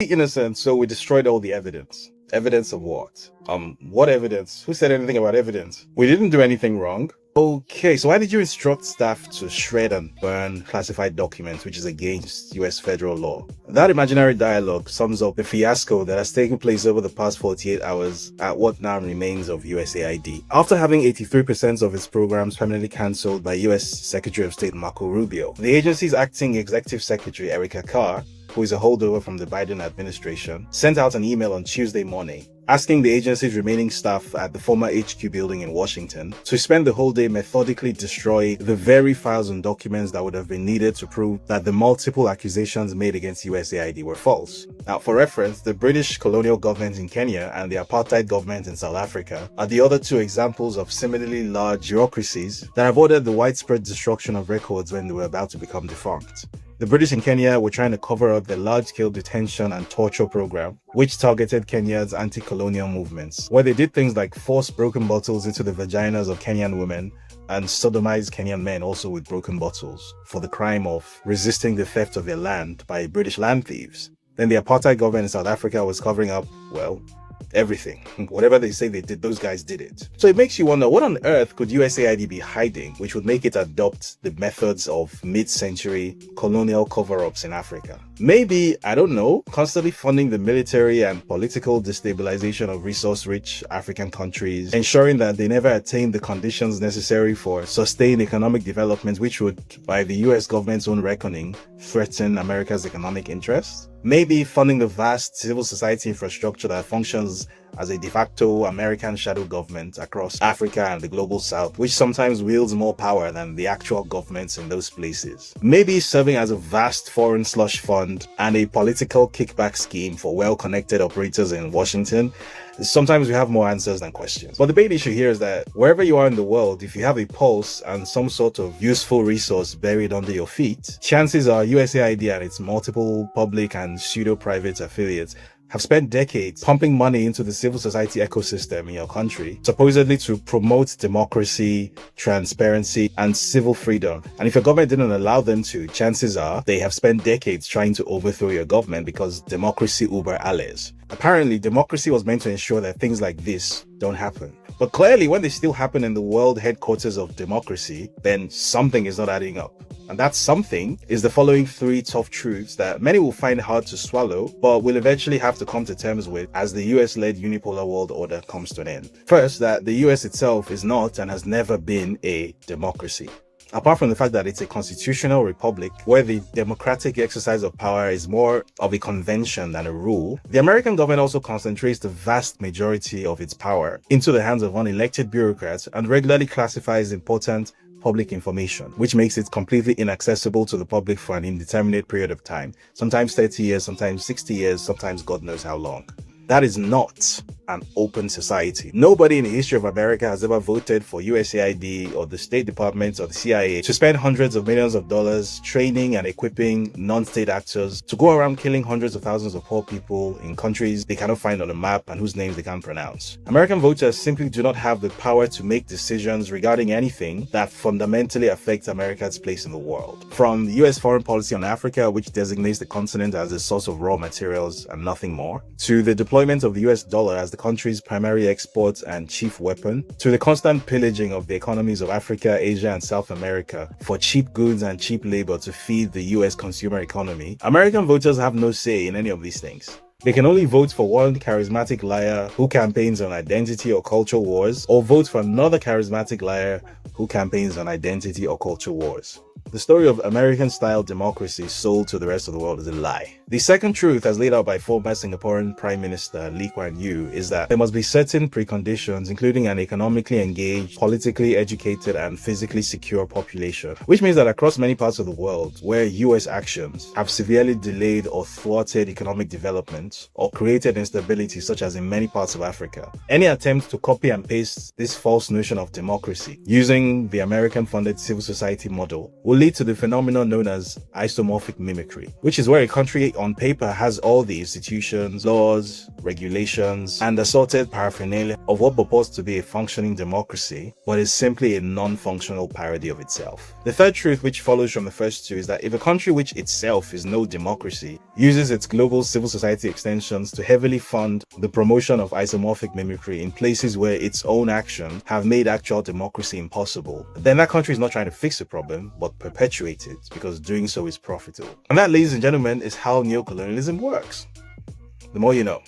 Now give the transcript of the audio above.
Innocent, so we destroyed all the evidence. Evidence of what? What evidence? Who said anything about evidence? We didn't do anything wrong. Okay, so why did you instruct staff to shred and burn classified documents, which is against US federal law? That imaginary dialogue sums up the fiasco that has taken place over the past 48 hours at what now remains of USAID. After having 83% of its programs permanently cancelled by US Secretary of State Marco Rubio, the agency's acting executive secretary, Erica Carr, who is a holdover from the Biden administration, sent out an email on Tuesday morning asking the agency's remaining staff at the former HQ building in Washington to spend the whole day methodically destroying the very files and documents that would have been needed to prove that the multiple accusations made against USAID were false. Now, for reference, the British colonial government in Kenya and the apartheid government in South Africa are the other two examples of similarly large bureaucracies that have ordered the widespread destruction of records when they were about to become defunct. The British in Kenya were trying to cover up the large-scale detention and torture program, which targeted Kenya's anti-colonial movements, where they did things like force broken bottles into the vaginas of Kenyan women and sodomize Kenyan men also with broken bottles for the crime of resisting the theft of their land by British land thieves. Then the apartheid government in South Africa was covering up, well, everything. Whatever they say they did, those guys did it. So it makes you wonder, what on earth could USAID be hiding which would make it adopt the methods of mid-century colonial cover-ups in Africa? Maybe, I don't know, constantly funding the military and political destabilization of resource-rich African countries, ensuring that they never attain the conditions necessary for sustained economic development, which would, by the US government's own reckoning, threaten America's economic interests. Maybe funding the vast civil society infrastructure that functions as a de facto American shadow government across Africa and the global south, which sometimes wields more power than the actual governments in those places. Maybe serving as a vast foreign slush fund and a political kickback scheme for well-connected operators in Washington. Sometimes we have more answers than questions. But the big issue here is that wherever you are in the world, if you have a pulse and some sort of useful resource buried under your feet, chances are USAID and its multiple public and pseudo-private affiliates have spent decades pumping money into the civil society ecosystem in your country, supposedly to promote democracy, transparency, and civil freedom. And if your government didn't allow them to, chances are they have spent decades trying to overthrow your government because democracy uber alles. Apparently, democracy was meant to ensure that things like this don't happen. But clearly, when they still happen in the world headquarters of democracy, then something is not adding up. And that something is the following three tough truths that many will find hard to swallow, but will eventually have to come to terms with as the US-led unipolar world order comes to an end. First, that the US itself is not and has never been a democracy. Apart from the fact that it's a constitutional republic where the democratic exercise of power is more of a convention than a rule, the American government also concentrates the vast majority of its power into the hands of unelected bureaucrats and regularly classifies important public information, which makes it completely inaccessible to the public for an indeterminate period of time, sometimes 30 years, sometimes 60 years, sometimes God knows how long. That is not an open society. Nobody in the history of America has ever voted for USAID or the State Department or the CIA to spend hundreds of millions of dollars training and equipping non-state actors to go around killing hundreds of thousands of poor people in countries they cannot find on a map and whose names they can't pronounce. American voters simply do not have the power to make decisions regarding anything that fundamentally affects America's place in the world. From the US foreign policy on Africa, which designates the continent as a source of raw materials and nothing more, to the deployment of the US dollar as the country's primary export and chief weapon, to the constant pillaging of the economies of Africa, Asia, and South America for cheap goods and cheap labor to feed the US consumer economy, American voters have no say in any of these things. They can only vote for one charismatic liar who campaigns on identity or culture wars, or vote for another charismatic liar who campaigns on identity or culture wars. The story of American-style democracy sold to the rest of the world is a lie. The second truth, as laid out by former Singaporean Prime Minister Lee Kuan Yew, is that there must be certain preconditions, including an economically engaged, politically educated, and physically secure population, which means that across many parts of the world where US actions have severely delayed or thwarted economic development or created instability, such as in many parts of Africa, any attempt to copy and paste this false notion of democracy using the American-funded civil society model will lead to the phenomenon known as isomorphic mimicry, which is where a country on paper has all the institutions, laws, regulations, and assorted paraphernalia of what purports to be a functioning democracy, but is simply a non-functional parody of itself. The third truth which follows from the first two is that if a country which itself is no democracy uses its global civil society extensions to heavily fund the promotion of isomorphic mimicry in places where its own action have made actual democracy impossible, then that country is not trying to fix the problem, but perpetuate it, because doing so is profitable. And that, ladies and gentlemen, is how neocolonialism works. The more you know.